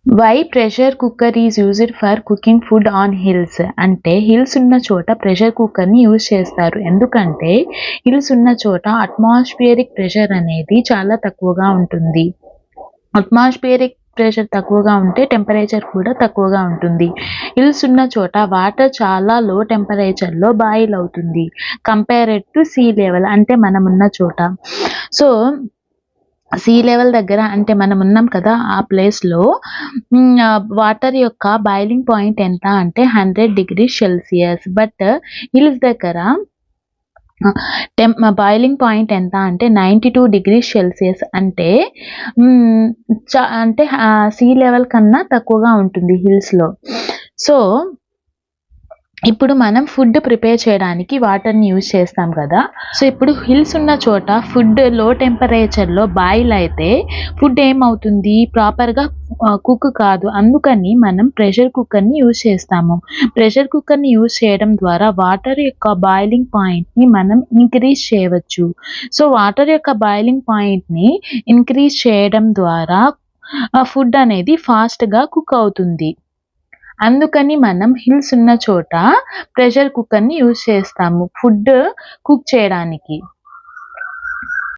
Why pressure cooker is used for cooking food on hills అంటే hills ఉన్న చోట pressure కుక్కర్ని యూజ్ చేస్తారు. ఎందుకంటే హిల్స్ ఉన్న చోట అట్మాస్ఫియరిక్ ప్రెషర్ అనేది చాలా తక్కువగా ఉంటుంది. అట్మాస్ఫియరిక్ ప్రెషర్ తక్కువగా ఉంటే టెంపరేచర్ కూడా తక్కువగా ఉంటుంది. హిల్స్ ఉన్న చోట వాటర్ చాలా లో టెంపరేచర్లో బాయిల్ అవుతుంది కంపేర్డ్ టు సీ లెవెల్ అంటే మనం ఉన్న చోట. సో సీ లెవెల్ దగ్గర అంటే మనం ఉన్నాం కదా ఆ ప్లేస్లో వాటర్ యొక్క బాయిలింగ్ పాయింట్ ఎంత అంటే 100°C. బట్ హిల్స్ దగ్గర బాయిలింగ్ పాయింట్ ఎంత అంటే 92°C అంటే అంటే సీ లెవెల్ కన్నా తక్కువగా ఉంటుంది హిల్స్లో. సో ఇప్పుడు మనం ఫుడ్ ప్రిపేర్ చేయడానికి వాటర్ని యూజ్ చేస్తాం కదా. సో ఇప్పుడు హిల్స్ ఉన్న చోట ఫుడ్ లో టెంపరేచర్లో బాయిల్ అయితే ఫుడ్ ఏమవుతుంది, ప్రాపర్గా కుక్ కాదు. అందుకని మనం ప్రెషర్ కుక్కర్ని యూజ్ చేస్తాము. ప్రెషర్ కుక్కర్ని యూజ్ చేయడం ద్వారా వాటర్ యొక్క బాయిలింగ్ పాయింట్ని మనం ఇంక్రీజ్ చేయవచ్చు. సో వాటర్ యొక్క బాయిలింగ్ పాయింట్ని ఇంక్రీజ్ చేయడం ద్వారా ఫుడ్ అనేది ఫాస్ట్గా కుక్ అవుతుంది. అందుకని మనం హిల్స్ ఉన్న చోట ప్రెషర్ కుక్కర్ని యూజ్ చేస్తాము ఫుడ్ కుక్ చేయడానికి.